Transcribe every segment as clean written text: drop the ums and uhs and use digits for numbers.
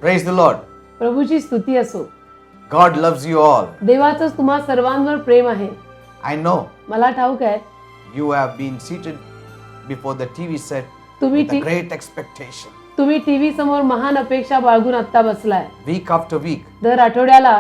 Praise the Lord. प्रभूची स्तुती असो. God loves you all. देवाचं तुम्हा सर्वांवर प्रेम आहे. I know मला ठाऊक आहे you have been seated before the TV set तुम्ही with a great expectation. तुम्ही टीव्ही समोर महान अपेक्षा बाळगून आता बसलाय. Week after week, दर आठवड्याला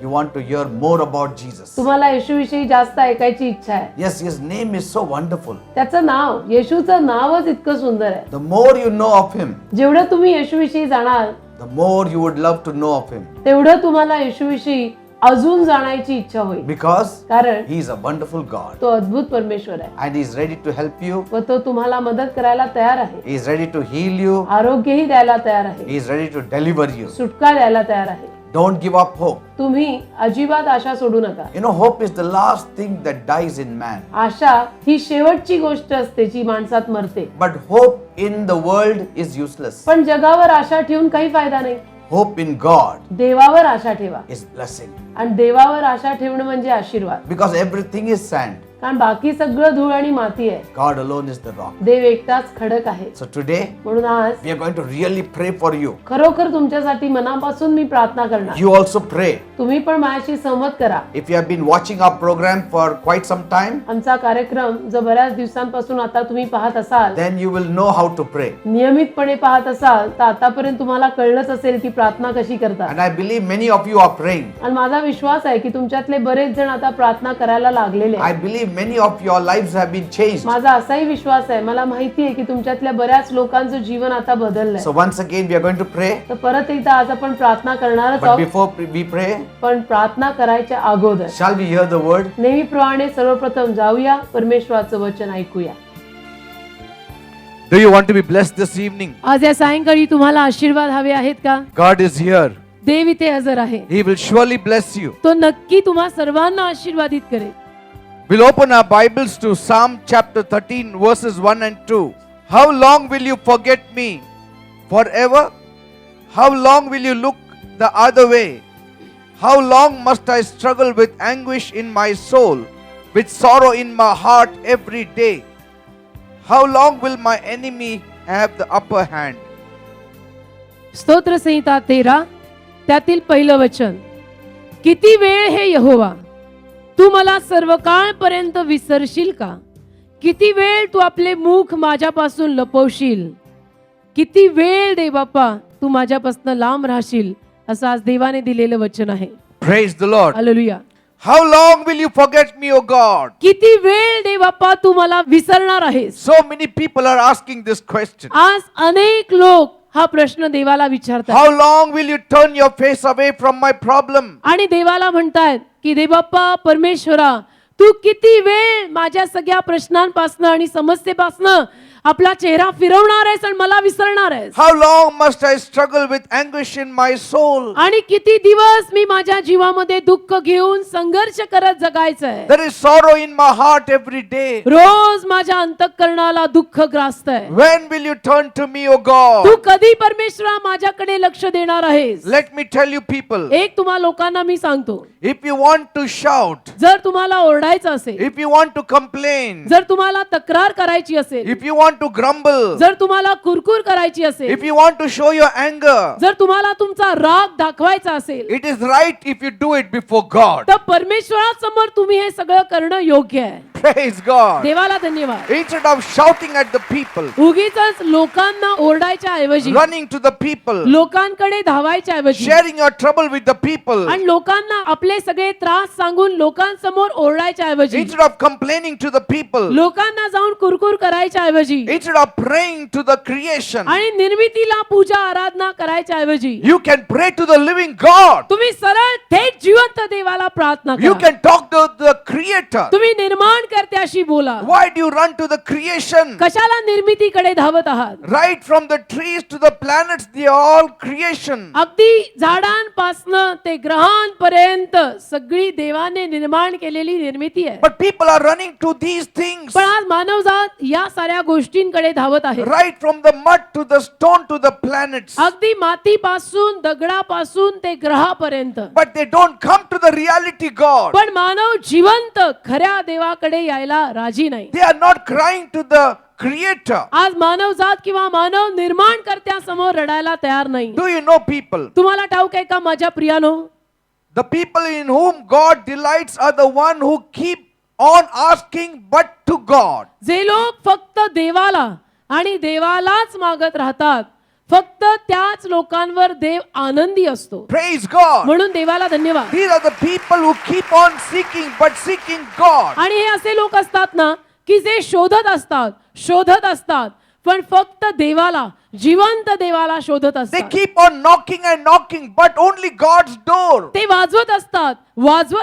you want to hear more about Jesus. तुम्हाला येशूविषयी जास्त ऐकायची इच्छा आहे. Yes, his name is so wonderful. त्याचं नाव, येशूचं नावच इतकं सुंदर आहे. The more you know of him, जेवढं तुम्ही येशूविषयी जाणाल the more you would love to know of him. तेवढं तुम्हाला येशूविषयी अजून जाणायची इच्छा होईल. Because कारण he is a wonderful God. तो अद्भुत परमेश्वर आहे And he is ready to help you. व तो तुम्हाला मदत करायला तयार आहे. He is ready to heal you. आरोग्यही द्यायला तयार आहे. He is ready to deliver you. सुटका द्यायला तयार आहे. Don't give up hope. तुम्ही अजिबात आशा सोडू नका. You know, hope is the last thing that dies in man. आशा ही शेवटची गोष्ट असते जी माणसात मरते. But hope in the world is useless. पण जगावर आशा ठेवून काही फायदा नाही. Hope in God देवावर आशा ठेवा. is blessing. आणि देवावर आशा ठेवणं म्हणजे आशीर्वाद. Because everything is sand. कारण बाकी सगळं धूळ आणि माती आहे. God alone is the rock. देव एकटाच खडक आहे. So today, म्हणून आज we are going to really pray for you. खरोखर तुमच्यासाठी मनापासून मी प्रार्थना करणार. You also pray. तुम्ही पण माझ्याशी सहमत करा. If you have been watching our program for quite some time, आमचा कार्यक्रम जर बऱ्याच दिवसांपासून आता तुम्ही पाहत असाल, then you will know how to pray. नियमितपणे पाहत असाल, तर आतापर्यंत तुम्हाला कळलंच असेल की प्रार्थना कशी करतात. And I believe many of you are praying. आणि माझा विश्वास आहे की तुमच्यातले बरेच जण आता प्रार्थना करायला लागलेले I आहेत. believe many of your lives have been changed. माझा असाही विश्वास आहे, मला माहिती आहे की तुमच्यातल्या बऱ्याच लोकांचं जीवन आता बदललंय. So once again, we are going to pray. तर परत एकदा आज आपण प्रार्थना करणारच But आहोत. before we pray, पण प्रार्थना करायच्या अगोदर shall we hear the word? नेहमीप्रमाणे सर्वप्रथम जाऊया, परमेश्वराचं वचन ऐकूया. Do you want to be blessed this evening? आज या सायंकाळी तुम्हाला आशीर्वाद हवे आहेत का? God is here. देव इथे हजर आहे. He will surely bless you. तो नक्की तुम्हा सर्वांना आशीर्वादित करेल. We'll open our Bibles to Psalm chapter 13 verses 1 and 2. How long will you forget me? Forever? How long will you look the other way? How long must I struggle with anguish in my soul, with sorrow in my heart every day? How long will my enemy have the upper hand? स्तोत्र संहिता 13 त्यातील पहिलं वचन. किती वेळ हे यहोवा, तू मला सर्व काळपर्यंत विसरशील का? किती वेळ तू आपले मुख माझ्यापासून लपवशील? किती वेळ देव बाप्पा तू माझ्यापासून लांब राहशील? असं आज देवाने दिलेलं वचन आहे. Praise the Lord. Hallelujah. How long will you forget me, O God? किती वेळ देव बाप्पा तू मला विसरणार आहेस? So many people are asking this question. आज अनेक लोक हा प्रश्न देवाला विचारतात. How long will you turn your face away from my problem? आणि देवाला म्हणतायत की देवबाप्पा परमेश्वरा, तू किती वेळ माझ्या सगळ्या प्रश्नांपासून आणि समस्येपासून आपला चेहरा फिरवणार आहेस आणि मला विसरणार आहेस? How long must I struggle with anguish in my soul? आणि किती दिवस मी माझ्या जीवामध्ये दुःख घेऊन संघर्ष करत जगायचं आहे? There is sorrow in my heart every day. रोज माझ्या अंतःकरणाला दुःख ग्रास्त आहे. When will you turn to me, O God? तू कधी परमेश्वरा माझ्याकडे लक्ष देणार आहेस? Let me tell you people, एक तुम्हा लोकांना मी सांगतो, if you want to shout, जर तुम्हाला ओरडायचं असेल, if you want to complain, जर तुम्हाला तक्रार करायची असेल, if you want to grumble, जर तुम्हाला कुरकुर करायची असेल, if you want to show your anger, जर तुम्हाला तुमचा राग दाखवायचा असेल, it is right if you do it before God. तर परमेश्वरासमोर तुम्ही हे सगळं करणं योग्य आहे. Praise God. देवाला धन्यवाद. Instead of shouting at the people, उगीचच लोकांना ओरडायच्या ऐवजी, running to the people, लोकांकडे धावायच्या ऐवजी sharing your trouble with the people, आणि लोकांना आपले सगळे त्रास सांगून लोकांसमोर ओरडायच्या ऐवजी, instead of complaining to the people, लोकांना जाऊन कुरकुर करायच्या ऐवजी instead of praying to the creation, आणि निर्मितीला पूजा आराधना करायच्या ऐवजी you can pray to the living God. तुम्ही सरळ थेट जिवंत देवाला प्रार्थना You करा. can talk to the creator. तुम्ही निर्माणकर्त्याशी बोला. Why do you run to the creation? कशाला निर्मितीकडे धावत आहात? Right from the trees to the planets, they are all creation. अगदी झाडांपासनं ते ग्रहांपर्यंत सगळी देवाने निर्माण केलेली निर्मिती आहे. But people are running to these things. पण आज मानवजात या साऱ्या गोष्टींकडे धावत आहे. Right from the mud to the stone to the planets. अगदी मातीपासून दगडापासून ते ग्रहापर्यंत. But they don't come to the reality God. पण मानव जिवंत खऱ्या देवाकडे यायला राजी नाही. They are not crying to the creator. आज मानवजात किंवा मानव निर्माण करत्यासमोर रडायला तयार नाही. Do you know people? तुम्हाला ठाऊक आहे का माझ्या प्रियानो, The people in whom God delights are the one who keep on asking but to God. जे लोक फक्त देवाला आणि देवालाच मागत राहतात, फक्त त्याच लोकांवर देव आनंदी असतो. Praise God. म्हणून देवाला धन्यवाद. These are the people who keep on seeking but seeking God. आणि हे असे लोक असतात ना की जे शोधत असतात पण फक्त देवाला, जिवंत देवाला शोधत They असतात. keep on knocking and knocking but only God's door. ते वाजवत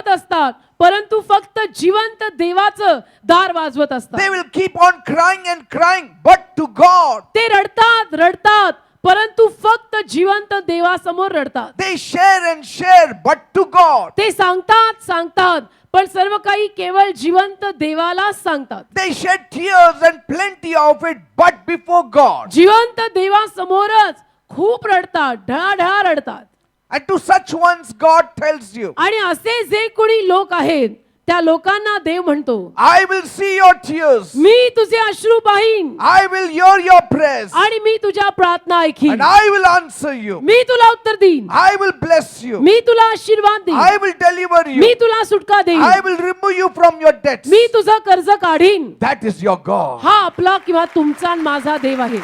असतात परंतु फक्त जिवंत देवाचं दार वाजवत असतात. They will keep on crying and crying but to God. ते रडतात परंतु फक्त जिवंत देवासमोर रडतात. They share and share but to God. ते सांगतात पण सर्व काही केवळ जिवंत देवालाच सांगतात. They shed tears and plenty of it but before God. जिवंत देवासमोरच खूप रडतात, ढळाढळा रडतात. And to such ones God tells you, आणि असे जे कोणी लोक आहेत त्या लोकांना देव म्हणतो, I will see your tears. मी तुझे अश्रू पाहीन I will hear your prayers. आणि मी तुझ्या प्रार्थना ऐकीन. And I will answer you. मी तुला उत्तर देईन. I will bless you. मी तुला आशीर्वाद देईन. I will deliver you. मी तुला सुटका देईन. I will remove you from your debts. मी तुझं कर्ज काढीन. That is your God. हा आपला किंवा तुमचा आणि माझा देव आहे.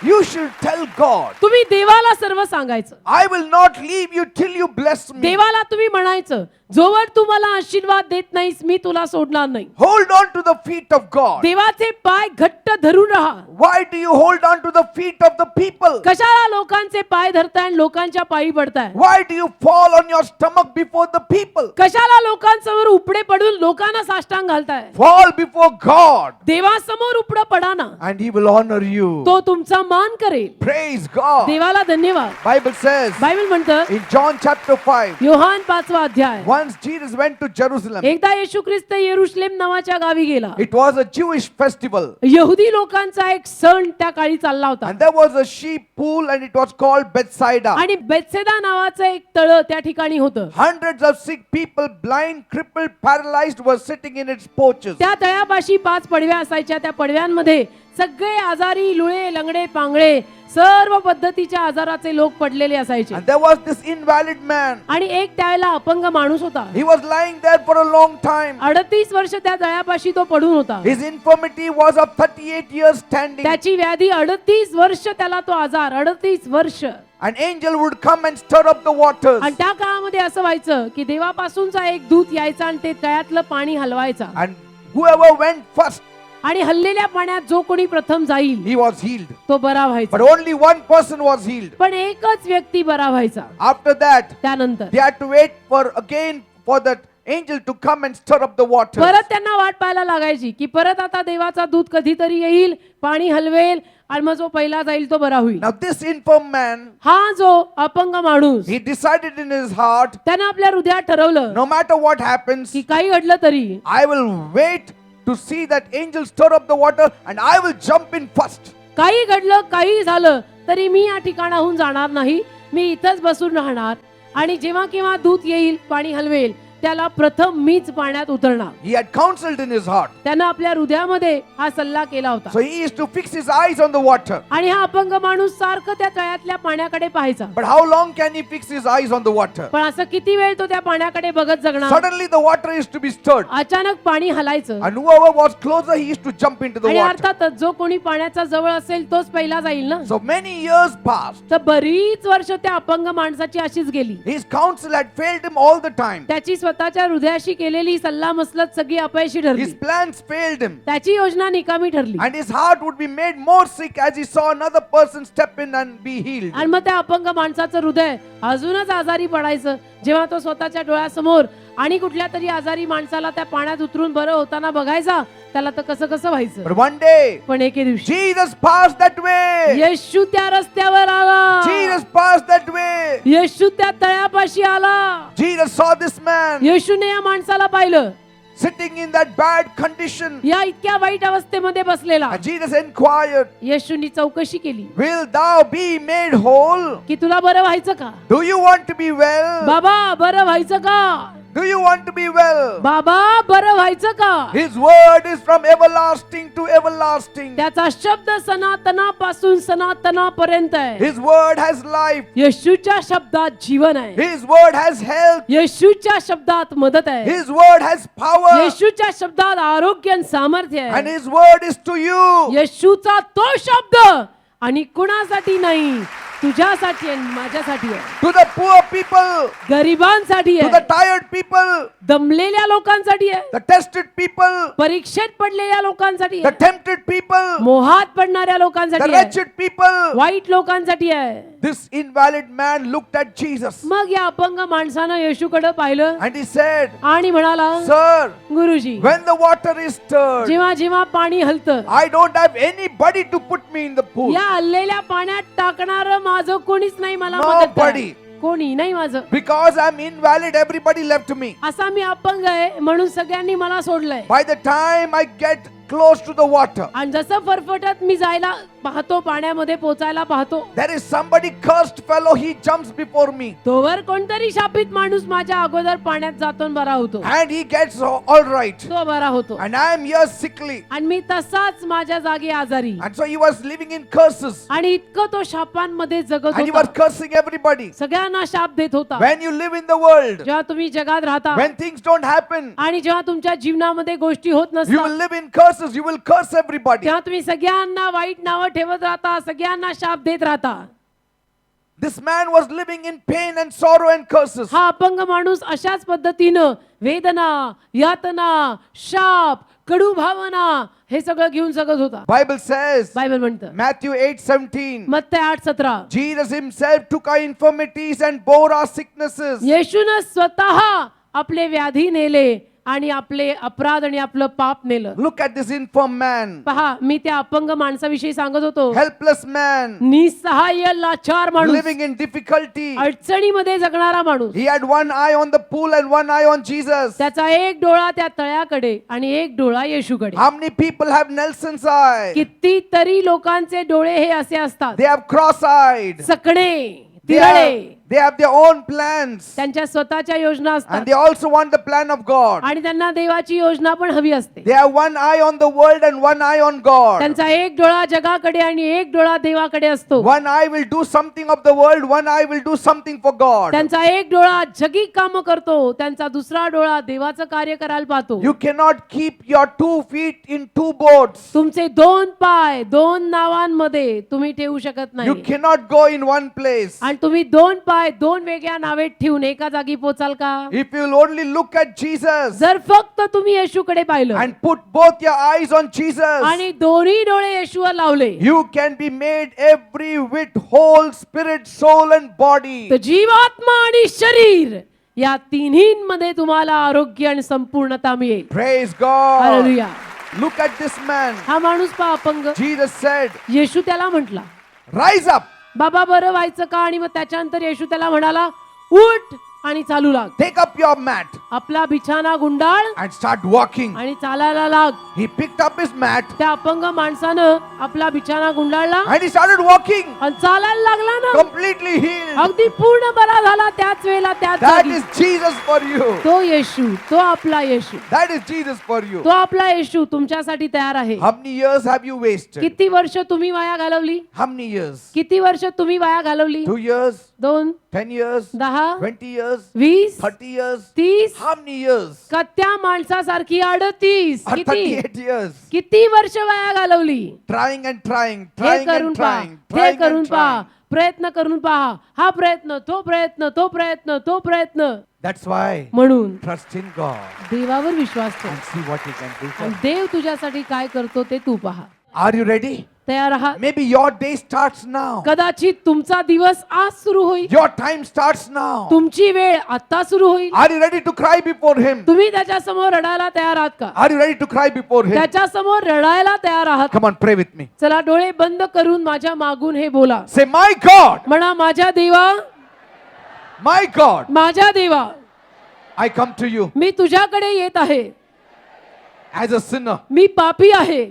You should tell God, तुम्ही देवाला सर्व सांगायचं. I will not leave you till you bless me. देवाला तुम्ही म्हणायचं, जोवर तू मला आशीर्वाद देत नाहीस मी तुला सोडणार नाही. Hold on to the feet of God. देवाचे पाय घट्ट धरून राहा. Why do you hold on to the feet of the people? कशाला लोकांचे पाय धरताय आणि लोकांच्या पायी पडताय? Why do you fall on your stomach before the people? कशाला लोकांसमोर उपडे पडून लोकांना साष्टांग घालताय? Fall before God देवासमोर उपडं पडा ना, and He will honor you. तो तुमचा मान करेल. Praise God. देवाला धन्यवाद. Bible says बायबल म्हणतं in John chapter 5, योहान 5वा अध्याय, once Jesus went to Jerusalem. एकदा येशू ख्रिस्त येरुशलेम नावाच्या गावी गेला. It was a Jewish festival. यहुदी लोकांचा एक सण त्या काळी चालला होता. And there was a sheep pool and it was called Bethsaida. आणि बेत्सेदा नावाचं एक तळ त्या ठिकाणी होतं. Hundreds of sick people, blind, crippled, paralyzed, were sitting in its porches. त्या तळ्यापाशी 5 पडव्या असायच्या. त्या पडव्यांमध्ये सगळे आजारी, लुळे, लंगडे, पांगळे, सर्व पद्धतीच्या आजाराचे लोक पडलेले असायचे. And there was this invalid man. आणि एक त्यावेळेला अपंग माणूस होता. He was lying there for a long time. 38 वर्ष त्या तळ्यापाशी तो पडून होता. His infirmity was of 38 years standing. त्याची व्याधी 38 वर्ष, त्याला तो आजार 38 वर्ष. An angel would come and stir up the waters. आणि त्या काळामध्ये असं व्हायचं की देवापासूनचा एक दूत यायचा आणि ते तळ्यातलं पाणी हलवायचा. And whoever went first, आणि हललेल्या पाण्यात जो कोणी प्रथम जाईल he was healed. तो बरा व्हायचा. But only one person was healed. पण एकच व्यक्ती बरा व्हायचा. After that, त्यानंतर they had to wait for that angel to come and stir up the waters. परत त्यांना वाट पाहायला लागायची की परत आता देवाचा दूत कधीतरी येईल, पाणी हलवेल आणि मग जो पहिला जाईल तो बरा होईल. Now this infirm man, हा जो अपंग माणूस, he decided in his heart, त्याने आपल्या हृदयात ठरवलं no matter what happens, की काही घडलं तरी I will wait to see that angel stir up the water and I will jump in first. काही घडलं, काही झालं तरी मी या ठिकाणाहून जाणार नाही, मी इथंच बसून राहणार आणि जेव्हा केव्हा दूत येईल, पाणी हलवेल, त्याला प्रथम मीच पाण्यात उतरणार. He had counseled in his heart. त्यानं आपल्या हृदयामध्ये हा सल्ला केला होता. So he used to fix his eyes on the water. आणि हा अपंग माणूस सारखं त्या तळ्यातल्या पाण्याकडे पाहायचा. But how long can he fix his eyes on the water? पण असं किती वेळ तो त्या पाण्याकडे बघत जगणार? Suddenly the water used to be stirred. अचानक पाणी हलायचं And whoever was closer, he used to jump into the आणि water. अर्थातच जो कोणी पाण्याचा जवळ असेल तोच पहिला जाईल ना. So many years passed. तर बरीच वर्ष त्या अपंग माणसाची अशीच गेली. His counsel had failed him all the time. त्याची स्वतःच्या हृदयाशी केलेली सल्ला मसलत सगळी अपयशी ठरली. His plans failed him. त्याची योजना निकामी ठरली. And his heart would be made more sick as he saw another person step in and be healed. आणि मग त्या अपंग माणसाचं हृदय अजूनच आजारी पडायचं जेव्हा तो स्वतःच्या डोळ्यासमोर आणि कुठल्या तरी आजारी माणसाला त्या पाण्यात उतरून बरं होताना बघायचा. त्याला तर कसं कसं व्हायचं. But one day, पण एके दिवशी Jesus passed that way. येशू त्या रस्त्यावर आला. Jesus passed that way. येशू त्या तळ्यापाशी आला. Jesus saw this man येशूने या माणसाला पाहिलं, sitting in that bad condition. या इतक्या वाईट अवस्थेमध्ये बसलेला. And Jesus inquired, येशूनी चौकशी केली will thou be made whole? की तुला बरं व्हायचं का? Do you want to be well? बाबा बरं व्हायचं का? Do you want to be well? बाबा बरं व्हायचं का? His word is from everlasting to everlasting. त्याचा शब्द सनातनापासून सनातनापर्यंत आहे. His word has life. येशूच्या शब्दात जीवन आहे. His word has health. येशूच्या शब्दात मदत आहे. His word has power. येशूच्या शब्दात आरोग्य आणि सामर्थ्य And आहे. His word is to you. येशूचा तो शब्द आणि कुणासाठी नाही, तुझ्यासाठी आणि माझ्यासाठी आहे. To the poor people. गरिबांसाठी To the आहे. tired people. दमलेल्या लोकांसाठी आहे. The tested people. परीक्षेत पडलेल्या लोकांसाठी The आहे. tempted people. मोहात पडणाऱ्या The लोकांसाठी आहे. wretched people. वाईट लोकांसाठी आहे. This invalid man looked at Jesus मग या अपंग माणसानं येशूकडे पाहिलं and he said, आणि म्हणाला, Sir, गुरुजी, when the water is stirred, जेव्हा जेव्हा पाणी हलतं, I don't have anybody to put me in the pool. या हललेल्या पाण्यात टाकणार माझं कोणीच नाही, मला मदत करा. Nobody. कोणी नाही माझं. Because I'm invalid, everybody left me. असा मी अपंग आहे म्हणून सगळ्यांनी मला सोडलंय. By the time I get close to the water, आणि जसं फरफटत मी जायला पाहतो, पाण्यामध्ये पोचायला पाहतो, there is somebody cursed fellow, he jumps before me. तोवर कोणतरी शापित माणूस माझ्या अगोदर पाण्यात जातो आणि बरा होतो. And he gets all right. तो बरा होतो. And I am here sickly. आणि मी तसाच माझ्या जागी आजारी. And so he was living in curses. आणि इतकं तो शापांमध्ये जगत And he was होता, cursing everybody. सगळ्यांना शाप देत होता. When you live in the world, जेव्हा तुम्ही जगात राहता when things don't happen, आणि जेव्हा तुमच्या जीवनामध्ये गोष्टी होत you will नसतात, live in curses, you will curse everybody. तेव्हा तुम्ही सगळ्यांना वाईट नावं ठेवत राहता, सगळ्यांना शाप देत राहता. This man was living in pain and sorrow and curses. हा अपंग माणूस अशाच पद्धतीनं वेदना, यातना, शाप, कडू भावना हे सगळं घेऊन जगत होता. Bible says, बायबल म्हणतं, Matthew 8:17, Matte 8:17, Jesus himself took our infirmities and bore our sicknesses. येशूनं स्वतः आपले व्याधी नेले आणि आपले अपराध आणि आपलं पाप नेलं. Look at this infirm man, पहा, मी त्या अपंग माणसाविषयी सांगत होतो. helpless man, निसहाय्य लाचार माणूस, living in difficulty. अडचणीमध्ये जगणारा माणूस. He had one eye on the pool and one eye on Jesus. त्याचा एक डोळा त्या तळ्याकडे आणि एक डोळा येशूकडे. How many people have Nelson's eye? कितीतरी लोकांचे डोळे हे असे असतात, They have cross-eyed. सकणे, They तिरळे. have their own plans. त्यांच्या स्वतःच्या योजना And असतात they also want the plan of God. आणि त्यांना देवाची योजना पण हवी असते. They have one eye on the world and one eye on God. त्यांचा एक डोळा जगाकडे आणि एक डोळा देवाकडे असतो. One eye will do something of the world, one eye will do something for God. त्यांचा एक डोळा जगी काम करतो, त्यांचा दुसरा डोळा देवाचं कार्य करायला पाहतो. You cannot keep your 2 feet in 2 boats. तुमचे 2 पाय 2 नावांमध्ये तुम्ही ठेवू शकत You नाही. cannot go in one place. आणि तुम्ही 2 पाय 2 वेगळ्या नावेत ठेवून एका जागी पोचाल का? If you will only look at Jesus जर फक्त तुम्ही येशूकडे पाहिलं and put both your eyes on Jesus, आणि दोन्ही डोळे येशूवर लावले, you can be made every whit whole, spirit, soul and body. तर जीवात्मा आणि शरीर या तिन्हींमध्ये तुम्हाला आरोग्य आणि संपूर्णता मिळेल. Praise God. Hallelujah. Look at this man. हा माणूस पहा अपंग. Jesus said, येशू त्याला म्हटला, rise up, बाबा बरं व्हायचं का? आणि मग त्याच्यानंतर येशू त्याला म्हणाला, उठ आणि चालू लाग. take up your mat आपला बिछाना गुंडाळ and start walking. आणि चालायला लाग. He picked up his mat त्या अपंग माणसानं आपला बिछाना गुंडाळला and he started walking, आणि चालायला लागला ना. completely healed. अगदी पूर्ण बरा झाला त्याच वेळेला त्याच That जागी. is Jesus for you. तो येशू, तो आपला येशू, That is Jesus for you. तो आपला येशू तुमच्यासाठी तयार आहे. How many years have you wasted? किती वर्ष तुम्ही वाया घालवली? How many years? किती वर्ष तुम्ही वाया घालवली? 2 years, 2, 10 years, 10, 20 years, 20, 30 years. 30. How many years? का त्या माणसासारखी 38? Or किती 38 years. किती वर्ष वाया घालवली? Trying and trying, हे trying करून and पहा, trying, हे trying करून and पहा, trying. प्रयत्न करून पहा, हा प्रयत्न, तो प्रयत्न, तो प्रयत्न, तो प्रयत्न. That's why म्हणून trust in God देवावर विश्वास ठेव and see what He can do for आणि you. देव तुझ्यासाठी काय करतो ते तू पहा. Are you ready? तयार आहात? Maybe your day starts now. कदाचित तुमचा दिवस आज सुरू होईल, Your time starts now. तुमची वेळ आता सुरू होईल. Are you ready to cry before Him? तुम्ही त्याच्या समोर रडायला तयार आहात का? Are you ready to cry before Him? त्याच्या समोर रडायला तयार आहात? Come on, pray with me. चला डोळे बंद करून माझ्या मागून हे बोला. Say, my God, म्हणा, माझ्या देवा, my God, माझ्या देवा, I come to you मी तुझ्याकडे येत आहे. as a sinner. मी पापी आहे.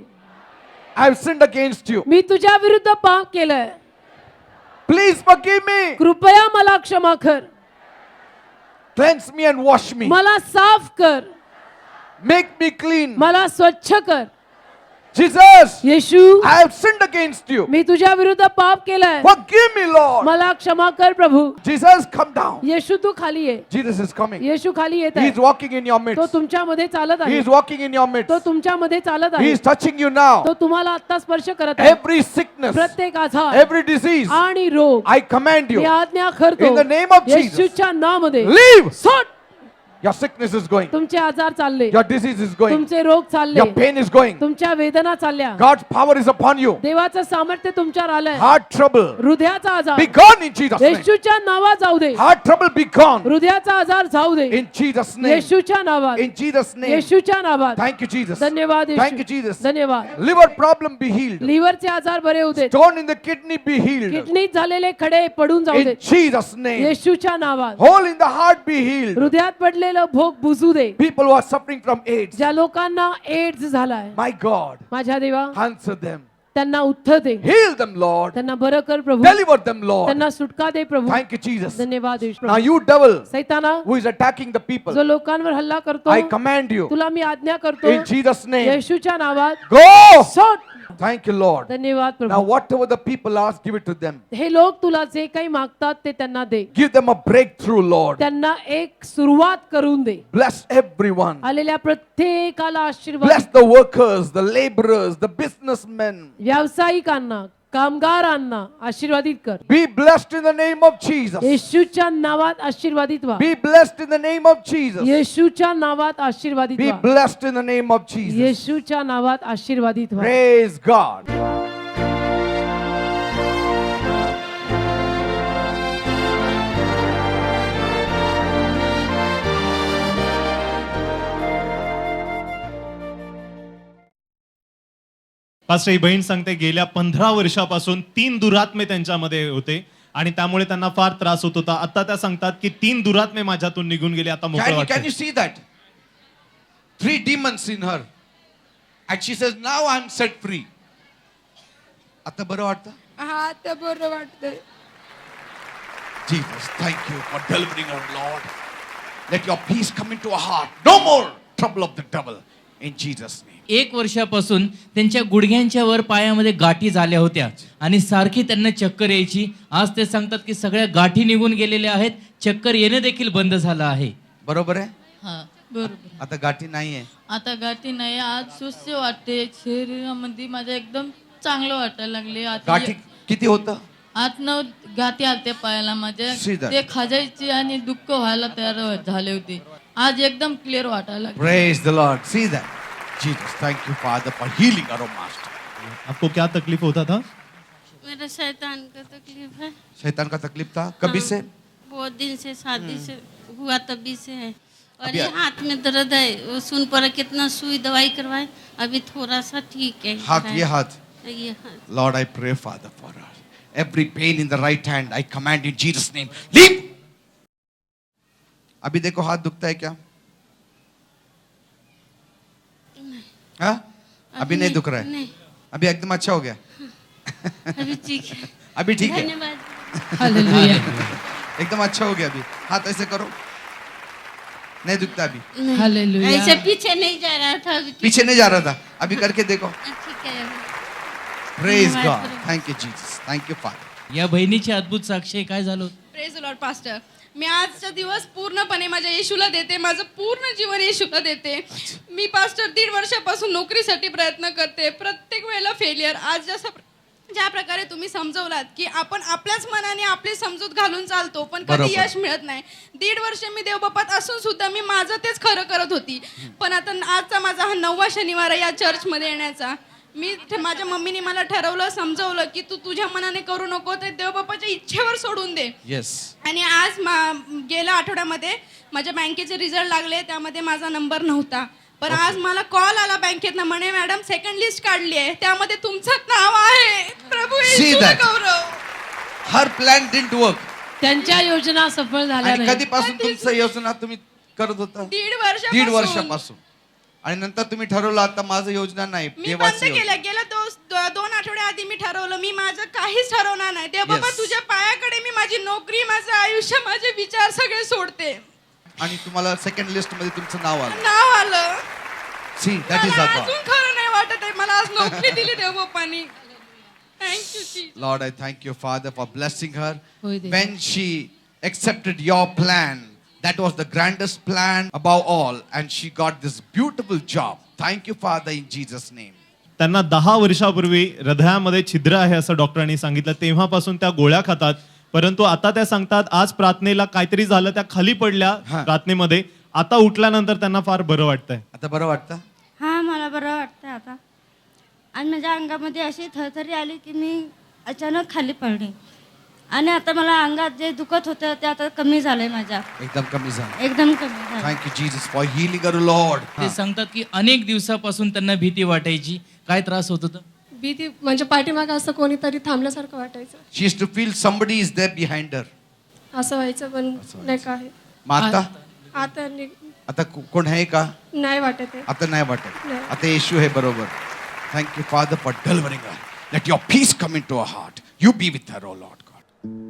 I have sinned against you. मी तुझ्या विरुद्ध पाप केलंय. Please forgive me. कृपया मला क्षमा कर. Cleanse me and wash me. मला साफ कर, Make me clean. मला स्वच्छ कर. Jesus, Yeshu, I have sinned against you. मी तुझ्या विरुद्ध पाप केलंय, Forgive me, Lord. मला क्षमा कर प्रभू. Jesus, come down. येशू तू खाली ये. Jesus is coming. येशू खाली येत He आहे. is walking in your तो midst. तुमच्यामध्ये चालत He आहे. is walking in your midst. तो तुमच्यामध्ये चालत He आहे. is touching you now. तो तुम्हाला आता स्पर्श करत आहे. Every sickness, प्रत्येक आजार every disease, आणि रोग I command मी you. आज्ञा करतो In the name of Jesus. येशूच्या नावामध्ये Leave. सोड. Your sickness is going. तुमचे आजार चालले, Your disease is going. तुमचे रोग चालले, Your pain is going. तुमच्या वेदना चालल्या. God's power is upon you. देवाचं सामर्थ्य तुमच्यावर आलंय. Heart trouble, हृदयाचा आजार be gone in Jesus' name. येशूच्या नावात जाऊ दे. Heart trouble, be gone हृदयाचा आजार जाऊ दे in Jesus' name. येशूच्या नावात. In Jesus' name. येशूच्या नावात. Thank you, Jesus. धन्यवाद Thank you, येशू. Jesus. धन्यवाद. Liver problem be healed. लिव्हरचे आजार बरे होऊ देत. Stone in the kidney be healed. किडनीत झालेले खडे पडून जाऊ In देत Jesus' name. येशूच्या नावात. Hole in the heart be healed. हृदयात पडलेलं भोग बुजू दे. People who are suffering from AIDS, ज्या लोकांना एड्स झालाय, my God, माझ्या देवा answer them. त्यांना उत्तर दे. Heal them, Lord. त्यांना बरं कर प्रभू. Deliver them, Lord. त्यांना सुटका दे प्रभू. Thank you, Jesus. धन्यवाद येशू. Now, you devil सैताना who is attacking the people, जो लोकांवर हल्ला करतो, I command you तुला मी आज्ञा करतो in Jesus' name. येशूच्या नावात Go! सोड. Thank you, Lord. धन्यवाद Now, Prabhu. whatever the people ask, give it to them. हे लोक तुला जे काही मागतात ते त्यांना दे. Give them a breakthrough, Lord. त्यांना एक सुरुवात करून दे. Bless everyone. आलेल्या प्रत्येकाला आशीर्वाद. Bless the workers, the laborers, the businessmen. व्यावसायिकांना, कामगारांना आशीर्वादित कर. Be blessed in the name of Jesus. येशूच्या नावात आशीर्वादित व्हा. Be blessed in the name of Jesus. येशूच्या नावात आशीर्वादित Be व्हा. blessed in the name of Jesus. येशूच्या नावात आशीर्वादित व्हा. Praise God. पास्टर ही बहीण सांगते गेल्या 15 वर्षापासून 3 दुरात्मे त्यांच्यामध्ये होते आणि त्यामुळे त्यांना फार त्रास होत होता. आता त्या सांगतात की 3 दुरात्मे माझ्यातून निघून गेले, आता मोकळं Can वाटतंय. you see that? 3 demons in her. And she says, now I'm set free. आता बरं वाटतं? हा आता बरं वाटतंय. Jesus, thank you for delivering her, Lord. Let your peace come into her heart. No more trouble of the devil. In Jesus' name. 1 वर्षापासून त्यांच्या गुडघ्यांच्या वर पायामध्ये गाठी झाल्या होत्या आणि सारखी त्यांना चक्कर यायची. आज ते सांगतात की सगळ्या गाठी निघून गेलेल्या आहेत, चक्कर येणं देखील बंद झालं आहे. बरोबर आहे? हा बरोबर. आता गाठी नाहीये. आता गाठी नाही, आज सुस्त वाटते. शरीरामध्ये माझ्या एकदम चांगलं वाटायला लागले. गाठी किती होतं? 8-9 गाठी आलत्या पायाला माझ्या. सीधा. ते खाजायचे आणि दुःख व्हायला तयार झाले होते. आज एकदम क्लिअर वाटायला लागले. Praise the Lord. See that. Jesus, thank you, Father, for healing our master. आपको क्या तकलीफ होता था? मेरा शैतान का तकलीफ है, शैतान का तकलीफ था कभी से? बहुत दिन से, शादी से हुआ तभी से है. और अभी ये हाथ में दर्द है, वो सुन पड़ा कितना सुई दवाई करवाए, अभी थोड़ा सा ठीक है. हाथ, ये हाथ. ये हाथ. Lord, I pray, Father, for her. Every pain in the right hand, I command in Jesus' name. Leave! अभी देखो हाथ दुखता है क्या? हाँ? अभी नहीं दुख रहा है? नहीं, अभी एकदम अच्छा हो गया? अभी ठीक है. अभी ठीक है? धन्यवाद. हालेलुया. एकदम अच्छा हो गया अभी. हाथ ऐसे करो. नहीं दुखता अभी. नहीं. हालेलुया. ऐसे पीछे नहीं जा रहा था, अभी ठीक. पीछे नहीं जा रहा था. अभी करके देखो. ठीक है अभी. Praise धन्यवाद God. Prabhu. Thank you, Jesus. Thank you, Father. या बहिणीची अद्भुत साक्ष आहे. काय झालं? Praise Lord pastor. मी आजचा दिवस पूर्णपणे माझ्या येशूला देते. माझं पूर्ण जीवन येशूला देते. मी पास्टर 1.5 वर्षापासून नोकरीसाठी प्रयत्न करते. प्रत्येक वेळेला फेलियर. आज ज्या प्रकारे तुम्ही समजवलात की आपण आपल्याच मनाने आपली समजूत घालून चालतो पण कधी बरोबर. यश मिळत नाही. 1.5 वर्ष मी देवबापात असून सुद्धा मी माझं तेच खरं करत होती. पण आता आजचा माझा हा 9वा शनिवार आहे या चर्चमध्ये येण्याचा. माझ्या मम्मीने मला ठरवलं, समजवलं की तू तुझ्या मनाने करू नको, ते देवबापाच्या इच्छेवर सोडून दे. Yes. आणि आज गेल्या आठवड्यामध्ये माझ्या बँकेचे रिझल्ट लागले, त्यामध्ये माझा नंबर नव्हता. पण आज मला कॉल आला बँकेतनं, म्हणे मॅडम सेकंड लिस्ट काढली आहे, त्यामध्ये तुमचं नाव आहे. प्रभू See येशूला that. Gaurav. Her plan didn't work. त्यांच्या योजना सफल झाल्या आणि नाही. कधीपासून तुमचं योजना तुम्ही करत होता? 1.5 1.5 वर्षापासून. आणि नंतर तुम्ही ठरवलं आता माझं योजना नाही, मी बंद देवाची योजना. केलं. गेल्या 2 आठवड्या आधी मी ठरवलं मी माझं काहीच ठरवणार नाही. देव बाबा Yes. तुझ्या पायाकडे मी माझी नोकरी, माझं आयुष्य, माझे विचार सगळे सोडते. आणि तुम्हाला सेकंड लिस्ट मध्ये तुमचं नाव आलं. नाव आलं. सी दॅट इज मला अ गॉड. अजून खरं नाही वाटत आहे. मला आज नोकरी दिली देवबापांनी. थँक्यू जी. Lord, I thank you, Father, for blessing her. होय देवा. When she accepted your plan, that was the grandest plan above all, and she got this beautiful job. Thank you, Father, in Jesus' name. त्यांना 10 वर्षापूर्वी हृदयामध्ये छिद्र आहे असं डॉक्टरांनी सांगितलं. तेव्हापासून त्या गोळ्या खातात, परंतु आता त्या सांगतात आज प्रार्थनेला काहीतरी झालं, त्या खाली पडल्या हा. प्रार्थनेमध्ये. आता उठल्यानंतर त्यांना फार बरं वाटतंय. आता बरं वाटतं? हां मला बरं वाटतं आता. आणि माझ्या अंगामध्ये अशी थरथरी आली की मी अचानक खाली पडली. आणि आता मला अंगात जे दुखत होतं ते आता कमी झालंय माझ्या. एकदम कमी झालं. एकदम कमी झालं. Thank you, Jesus, for healing her, Lord. ते सांगतात की अनेक दिवसापासून त्यांना भीती वाटायची. काय त्रास होत होता? भीती म्हणजे पाठीमागं असं कोणीतरी थांबल्यासारखं वाटायचं. She used to feel somebody is there behind her. असं व्हायचं पण नाही का आहे. मग आता आता आता कोण आहे का? नाही वाटत आहे. आता नाही वाटत. नाही. आता येशू आहे बरोबर. Thank you, Father, for delivering her. Let your peace come into her heart. You be with her, oh Lord God.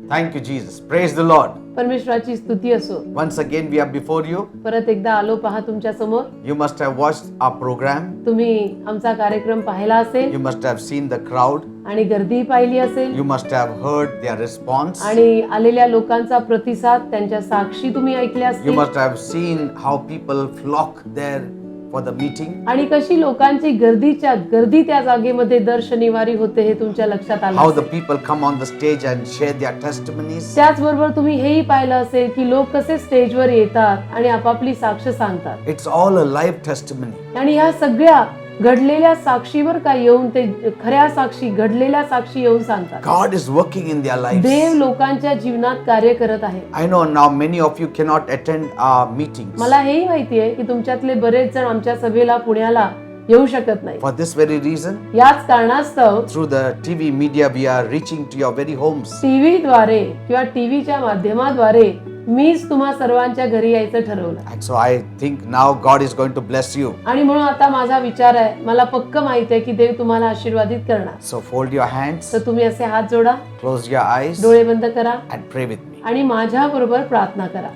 Thank you, Jesus. Praise the Lord. परमेश्वराची स्तुती असो. Once again, we are before you. परत एकदा आलो पहा तुमच्या समोर. You must have watched our program. तुम्ही आमचा कार्यक्रम पाहिला असेल You must have seen the crowd. आणि गर्दी पाहिली असेल You must have heard their response. आणि आलेल्या लोकांचा प्रतिसाद, त्यांच्या साक्षी तुम्ही ऐकल्या You असतील. must have seen how people flock there for the meeting. आणि कशी लोकांची गर्दी त्या जागेमध्ये दर शनिवारी होते हे तुमच्या लक्षात आलं How the असेल. people come on the stage and share their testimonies. त्याचबरोबर तुम्ही हेही पाहिलं असेल की लोक कसे स्टेजवर येतात आणि आपापली साक्ष सांगतात. It's all a live testimony. आणि ह्या सगळ्या घडलेल्या साक्षीवर काय येऊन ते खऱ्या साक्षी, घडलेल्या साक्षी येऊन सांगतात. God is working in their lives. देव लोकांच्या जीवनात कार्य करत आहे. I know now many of you cannot attend our meetings. मला हेही माहिती आहे की तुमच्यातले बरेच जण आमच्या सभेला पुण्याला येऊ शकत नाही. For this very reason, याच कारणास्तव through the TV media, we are reaching to your very homes. TV द्वारे किंवा टीव्हीच्या माध्यमाद्वारे मीच तुम्हा सर्वांच्या घरी यायचं ठरवलं. And so I think now God is going to bless you. आणि म्हणून आता माझा विचार आहे, मला पक्क माहित आहे की देव तुम्हाला आशीर्वादित करणार. So fold your hands, तर तुम्ही असे हात जोडा, close your eyes, डोळे बंद करा and pray with me. आणि माझ्या बरोबर प्रार्थना करा.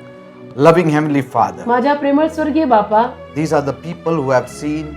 Loving Heavenly Father, माझ्या प्रेमळ स्वर्गीय बापा, these are the people who have seen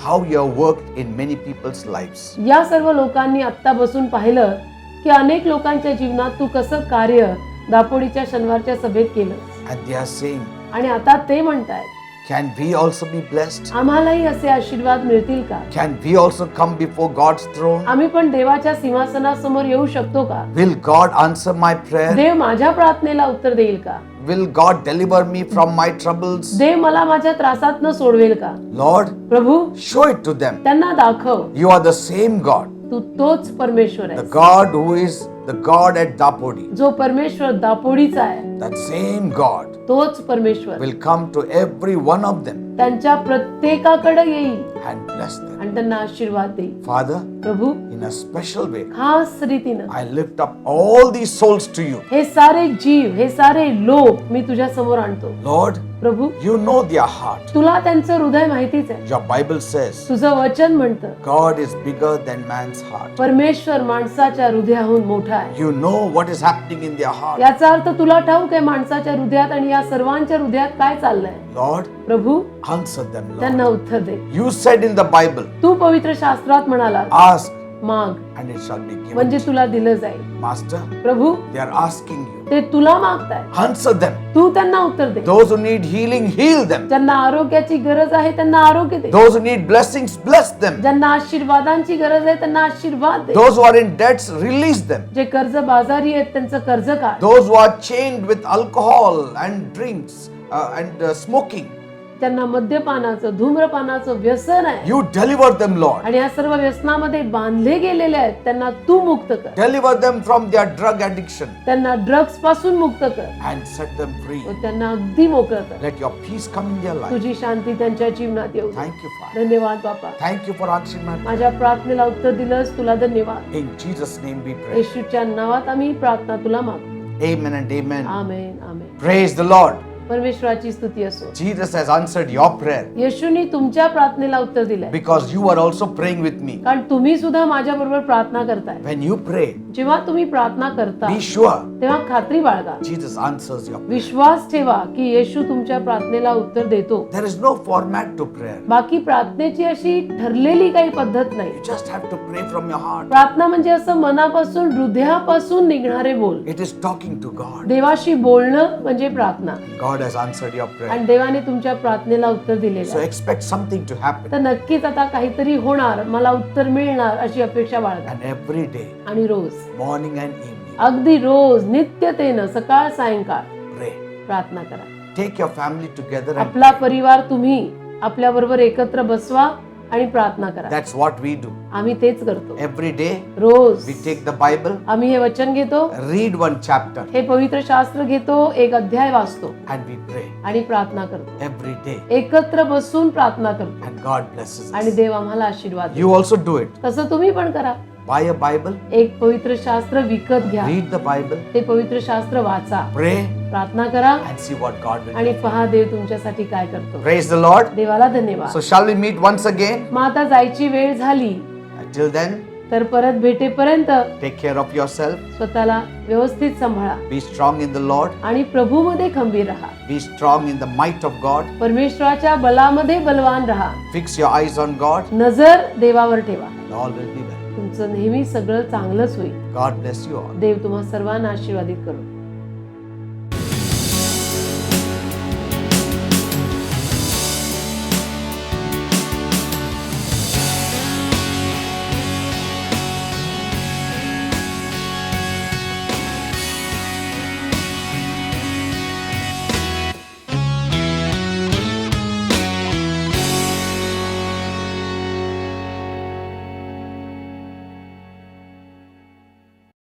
how you have worked in many people's lives. या सर्व लोकांनी आत्ता बसून पाहिलं की अनेक लोकांच्या जीवनात तू कसं कार्य दापोडीच्या शनिवारच्या सभेत केलं. And they are saying, आणि आता ते म्हणतायत, can we also be blessed? आम्हालाही असे आशीर्वाद मिळतील का? Can we also come before God's throne? आम्ही पण देवाच्या सिंहासनासमोर येऊ शकतो का? Will God answer my prayer? देव माझ्या प्रार्थनेला उत्तर देईल का? Will God deliver me from my troubles? देव मला माझ्या त्रासातनं सोडवेल का? Lord, Prabhu, show it to them. त्यांना दाखव, You are the same God, तू तोच परमेश्वर the आहे, God who is the God at Dapodi. जो परमेश्वर दापोडीचा आहे. That same God तोच परमेश्वर will come to every one of them त्यांच्या प्रत्येकाकडे येईल and bless them. आणि त्यांना आशीर्वाद देईल. Father, Prabhu, in a special way, खास रीतीनं I lift up all these souls to you. हे सारे जीव, हे सारे लोक मी तुझ्या समोर आणतो. Lord, Prabhu, you know their heart. तुला त्यांचं हृदय माहितीच आहे. Your Bible says तुझं वचन म्हणतं God is bigger than man's heart. परमेश्वर माणसाच्या हृदयाहून मोठा आहे. You know what is happening in their heart. याचा अर्थ तुला ठाऊक आहे माणसाच्या हृदयात आणि या सर्वांच्या हृदयात काय चाललंय. Lord, प्रभू, answer them, Lord. त्यांना उत्तर दे. You said in the Bible, तू पवित्र शास्त्रात म्हणाला, ask माग and it shall be म्हणजे given. तुला दिलं जाईल. Master, Prabhu, they are asking you. ते तुला मागताय, Answer them. तू त्यांना उत्तर दे. Those who need healing, heal them. ज्यांना आरोग्याची गरज आहे त्यांना आरोग्य दे. Those who need blessings, bless them. ज्यांना आशीर्वादांची गरज आहे त्यांना आशीर्वाद दे. Those who are in debts, release them. जे कर्ज बाजारी आहेत त्यांचं कर्ज काढ. Those who are chained with alcohol and drinks and smoking, ज्यांना मद्यपानाचं, धूम्रपानाचं व्यसन आहे you deliver them, Lord. आणि या सर्व व्यसनामध्ये बांधले गेलेले आहेत त्यांना तू मुक्त कर. Deliver them from their drug addiction त्यांना ड्रग्स पासून मुक्त कर and set them free. व त्यांना अगदी मोकळं कर. Let your peace come in their life. तुझी शांती त्यांच्या जीवनात येऊ दे. Thank you, Father. धन्यवाद बापा, Thank you for answering my prayer. माझ्या प्रार्थनेला उत्तर दिलंस, तुला धन्यवाद. In Jesus' name we pray. येशूच्या नावात आम्ही प्रार्थना तुला मागतो. Amen and amen. Amen, amen. Praise the Lord. परमेश्वराची स्तुती असो. Jesus has answered your prayer येशूनी तुमच्या प्रार्थनेला उत्तर दिलंय, because you are also praying with me. कारण तुम्ही सुद्धा माझ्या बरोबर प्रार्थना करताय. When you pray, जेव्हा तुम्ही प्रार्थना करता be sure तेव्हा खात्री बाळगा, Jesus answers your prayer. विश्वास ठेवा की येशू तुमच्या प्रार्थनेला उत्तर देतो. There is no format to prayer. बाकी प्रार्थनेची अशी ठरलेली काही पद्धत नाही. You just have to pray from your heart. प्रार्थना म्हणजे असं मनापासून हृदयापासून निघणारे बोल. It is talking to God. देवाशी बोलणं म्हणजे प्रार्थना. God has answered your prayer. आणि देवाने तुमच्या प्रार्थनेला उत्तर दिलेलं So आहे. expect something to happen. तर नक्कीच आता काहीतरी होणार, मला उत्तर मिळणार अशी अपेक्षा बाळगा. And every day, आणि रोज, morning and evening, अगदी रोज नित्यतेनं सकाळ सायंकाळ pray. प्रार्थना करा. Take your family together and आपला परिवार तुम्ही आपल्या बरोबर एकत्र बसवा आणि प्रार्थना करा. that's what we do. आम्ही तेच करतो. Every day, rose we take the Bible, आम्ही हे वचन घेतो, read one chapter, हे पवित्र शास्त्र घेतो, एक अध्याय वाचतो and we pray. आणि प्रार्थना करतो. Every day. एकत्र बसून प्रार्थना करतो And God blesses आणि us. देव आम्हाला आशीर्वाद देतो. You also do it. तसं तुम्ही पण करा. Buy a Bible, एक पवित्र शास्त्र विकत घ्या, read the Bible, ते पवित्र शास्त्र वाचा, pray, प्रार्थना करा and see what God will आणि do. पहा देव तुमच्यासाठी काय करतो. Praise the Lord. देवाला धन्यवाद. So shall we meet once again? मग आता जायची वेळ झाली, Until then, तर परत भेटेपर्यंत take care of yourself. स्वतःला व्यवस्थित सांभाळा Be strong in the Lord. आणि प्रभूमध्ये खंबीर राहा. Be strong in the might of God. परमेश्वराच्या बलामध्ये बलवान राहा. Fix your eyes on God. नजर देवावर ठेवा. And all will be well. तुमचं नेहमी सगळं चांगलंच होईल. God bless you all. देव तुम्हा सर्वांना आशीर्वादित करो.